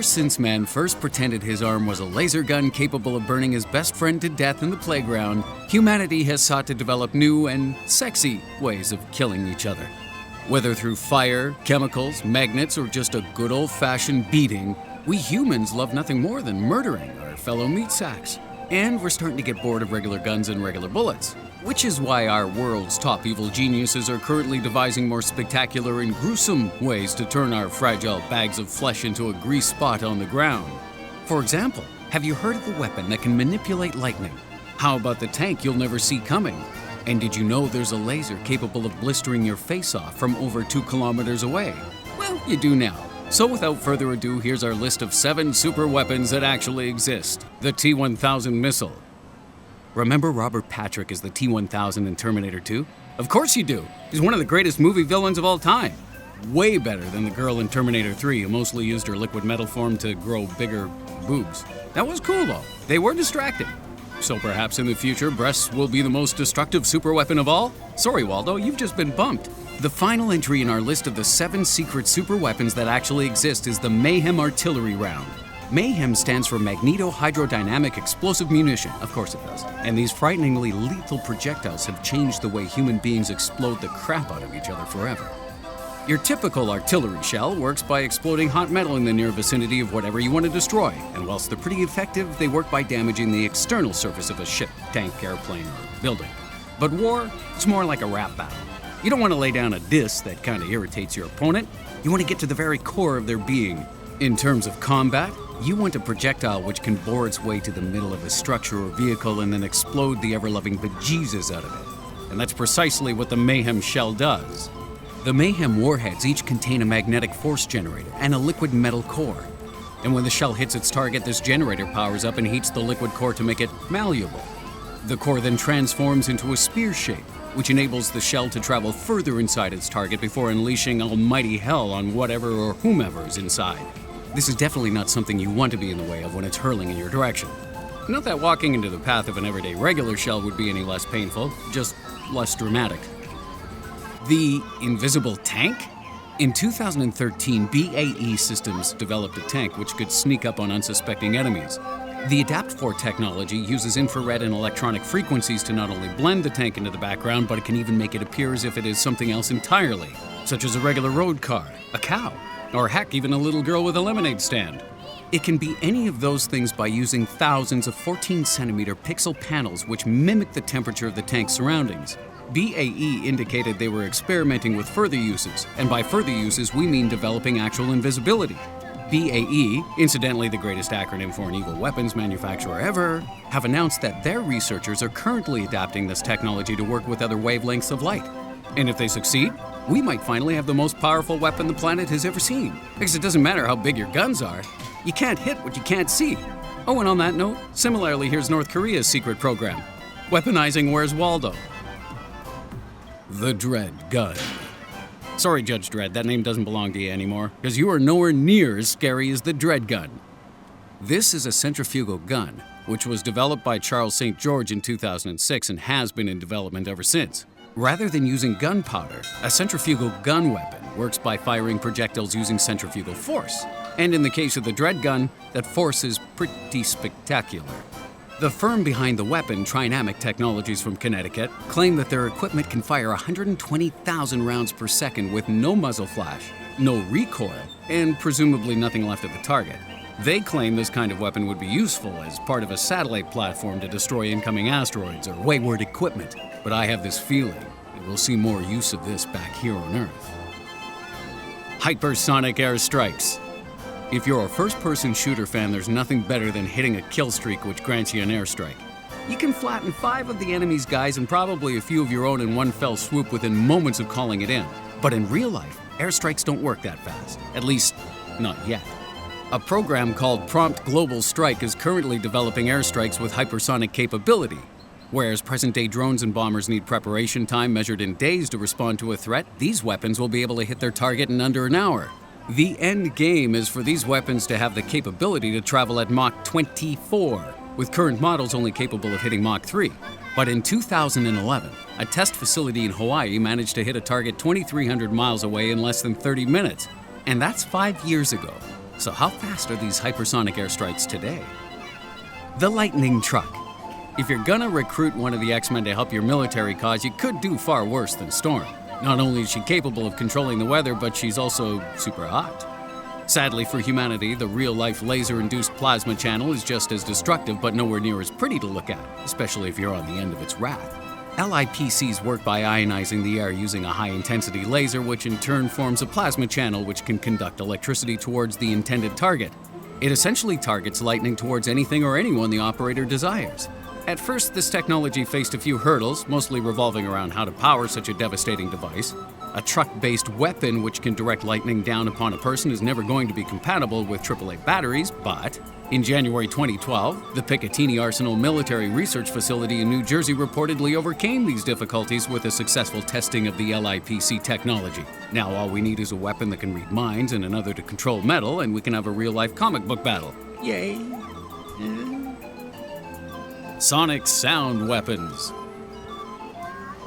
Ever since man first pretended his arm was a laser gun capable of burning his best friend to death in the playground, humanity has sought to develop new and sexy ways of killing each other. Whether through fire, chemicals, magnets, or just a good old-fashioned beating, we humans love nothing more than murdering our fellow meat sacks. And we're starting to get bored of regular guns and regular bullets, which is why our world's top evil geniuses are currently devising more spectacular and gruesome ways to turn our fragile bags of flesh into a grease spot on the ground. For example, have you heard of the weapon that can manipulate lightning? How about the tank you'll never see coming? And did you know there's a laser capable of blistering your face off from over 2 kilometers away? Well, you do now. So without further ado, here's our list of 7 super weapons that actually exist. The T-1000 missile. Remember Robert Patrick as the T-1000 in Terminator 2? Of course you do. He's one of the greatest movie villains of all time. Way better than the girl in Terminator 3 who mostly used her liquid metal form to grow bigger boobs. That was cool though. They were distracting. So perhaps in the future, breasts will be the most destructive super weapon of all? Sorry, Waldo, you've just been bumped. The final entry in our list of the 7 secret super weapons that actually exist is the Mayhem Artillery Round. Mayhem stands for Magneto-Hydrodynamic Explosive Munition. Of course it does. And these frighteningly lethal projectiles have changed the way human beings explode the crap out of each other forever. Your typical artillery shell works by exploding hot metal in the near vicinity of whatever you want to destroy, and whilst they're pretty effective, they work by damaging the external surface of a ship, tank, airplane, or building. But war, it's more like a rap battle. You don't want to lay down a diss that kind of irritates your opponent. You want to get to the very core of their being. In terms of combat, you want a projectile which can bore its way to the middle of a structure or vehicle and then explode the ever-loving bejesus out of it. And that's precisely what the Mayhem shell does. The Mayhem warheads each contain a magnetic force generator and a liquid metal core. And when the shell hits its target, this generator powers up and heats the liquid core to make it malleable. The core then transforms into a spear shape, which enables the shell to travel further inside its target before unleashing almighty hell on whatever or whomever is inside. This is definitely not something you want to be in the way of when it's hurling in your direction. Not that walking into the path of an everyday regular shell would be any less painful, just less dramatic. The Invisible Tank? In 2013, BAE Systems developed a tank which could sneak up on unsuspecting enemies. The Adapt4 technology uses infrared and electronic frequencies to not only blend the tank into the background, but it can even make it appear as if it is something else entirely, such as a regular road car, a cow, or heck, even a little girl with a lemonade stand. It can be any of those things by using thousands of 14-centimeter pixel panels which mimic the temperature of the tank's surroundings. BAE indicated they were experimenting with further uses, and by further uses we mean developing actual invisibility. BAE, incidentally the greatest acronym for an evil weapons manufacturer ever, have announced that their researchers are currently adapting this technology to work with other wavelengths of light. And if they succeed, we might finally have the most powerful weapon the planet has ever seen. Because it doesn't matter how big your guns are, you can't hit what you can't see. Oh, and on that note, similarly, here's North Korea's secret program, weaponizing Where's Waldo? The Dread Gun. Sorry, Judge Dredd, that name doesn't belong to you anymore, because you are nowhere near as scary as the Dread Gun. This is a centrifugal gun, which was developed by Charles St. George in 2006 and has been in development ever since. Rather than using gunpowder, a centrifugal gun weapon works by firing projectiles using centrifugal force. And in the case of the Dread Gun, that force is pretty spectacular. The firm behind the weapon, Trinamic Technologies from Connecticut, claim that their equipment can fire 120,000 rounds per second with no muzzle flash, no recoil, and presumably nothing left of the target. They claim this kind of weapon would be useful as part of a satellite platform to destroy incoming asteroids or wayward equipment. But I have this feeling that we'll see more use of this back here on Earth. Hypersonic airstrikes. If you're a first-person shooter fan, there's nothing better than hitting a kill streak which grants you an airstrike. You can flatten 5 of the enemy's guys and probably a few of your own in one fell swoop within moments of calling it in. But in real life, airstrikes don't work that fast. At least, not yet. A program called Prompt Global Strike is currently developing airstrikes with hypersonic capability. Whereas present-day drones and bombers need preparation time measured in days to respond to a threat, these weapons will be able to hit their target in under an hour. The end game is for these weapons to have the capability to travel at Mach 24, with current models only capable of hitting Mach 3. But in 2011, a test facility in Hawaii managed to hit a target 2,300 miles away in less than 30 minutes. And that's 5 years ago. So how fast are these hypersonic airstrikes today? The Lightning Truck. If you're gonna recruit one of the X-Men to help your military cause, you could do far worse than Storm. Not only is she capable of controlling the weather, but she's also super hot. Sadly for humanity, the real-life laser-induced plasma channel is just as destructive, but nowhere near as pretty to look at, especially if you're on the end of its wrath. LIPCs work by ionizing the air using a high-intensity laser, which in turn forms a plasma channel which can conduct electricity towards the intended target. It essentially targets lightning towards anything or anyone the operator desires. At first, this technology faced a few hurdles, mostly revolving around how to power such a devastating device. A truck-based weapon which can direct lightning down upon a person is never going to be compatible with AAA batteries, but in January 2012, the Picatinny Arsenal Military Research Facility in New Jersey reportedly overcame these difficulties with a successful testing of the LIPC technology. Now all we need is a weapon that can read minds and another to control metal, and we can have a real-life comic book battle. Yay! Sonic sound weapons.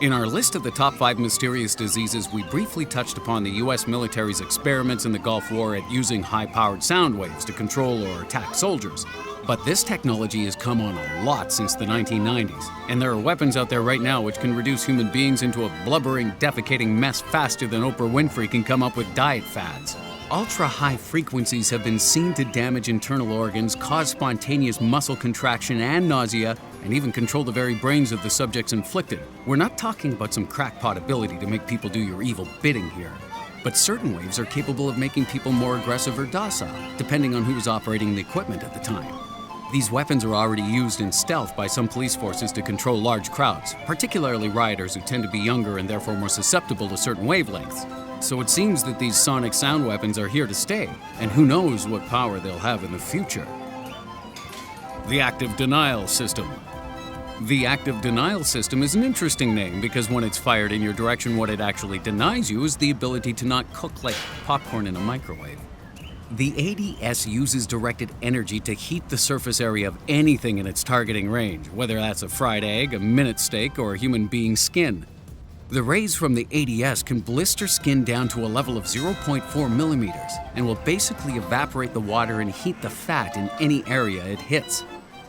In our list of the top 5 mysterious diseases, we briefly touched upon the US military's experiments in the Gulf War at using high-powered sound waves to control or attack soldiers. But this technology has come on a lot since the 1990s, and there are weapons out there right now which can reduce human beings into a blubbering, defecating mess faster than Oprah Winfrey can come up with diet fads. Ultra-high frequencies have been seen to damage internal organs, cause spontaneous muscle contraction and nausea, and even control the very brains of the subjects inflicted. We're not talking about some crackpot ability to make people do your evil bidding here. But certain waves are capable of making people more aggressive or docile, depending on who is operating the equipment at the time. These weapons are already used in stealth by some police forces to control large crowds, particularly rioters who tend to be younger and therefore more susceptible to certain wavelengths. So it seems that these sonic sound weapons are here to stay, and who knows what power they'll have in the future. The Active Denial System. The Active Denial System is an interesting name because when it's fired in your direction, what it actually denies you is the ability to not cook like popcorn in a microwave. The ADS uses directed energy to heat the surface area of anything in its targeting range, whether that's a fried egg, a minute steak, or a human being's skin. The rays from the ADS can blister skin down to a level of 0.4 millimeters and will basically evaporate the water and heat the fat in any area it hits.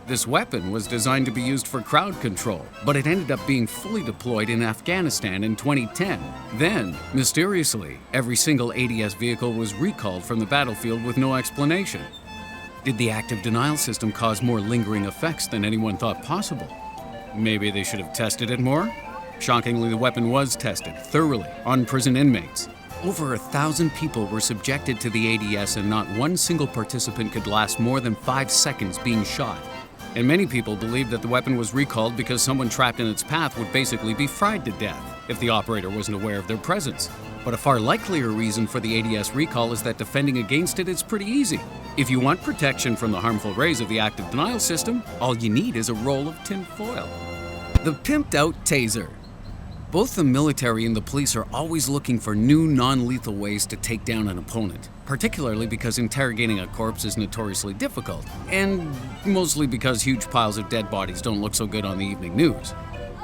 This weapon was designed to be used for crowd control, but it ended up being fully deployed in Afghanistan in 2010. Then, mysteriously, every single ADS vehicle was recalled from the battlefield with no explanation. Did the Active Denial System cause more lingering effects than anyone thought possible? Maybe they should have tested it more? Shockingly, the weapon was tested thoroughly on prison inmates. Over 1,000 people were subjected to the ADS, and not one single participant could last more than 5 seconds being shot. And many people believed that the weapon was recalled because someone trapped in its path would basically be fried to death if the operator wasn't aware of their presence. But a far likelier reason for the ADS recall is that defending against it is pretty easy. If you want protection from the harmful rays of the Active Denial System, all you need is a roll of tin foil. The pimped out taser. Both the military and the police are always looking for new, non-lethal ways to take down an opponent, particularly because interrogating a corpse is notoriously difficult, and mostly because huge piles of dead bodies don't look so good on the evening news.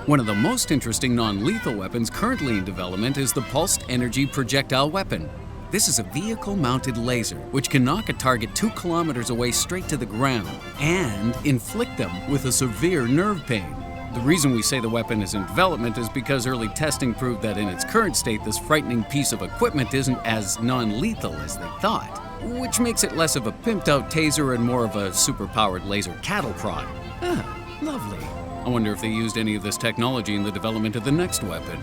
One of the most interesting non-lethal weapons currently in development is the Pulsed Energy Projectile Weapon. This is a vehicle-mounted laser which can knock a target 2 kilometers away straight to the ground and inflict them with a severe nerve pain. The reason we say the weapon is in development is because early testing proved that in its current state, this frightening piece of equipment isn't as non-lethal as they thought, which makes it less of a pimped-out taser and more of a super-powered laser cattle prod. Ah, lovely. I wonder if they used any of this technology in the development of the next weapon.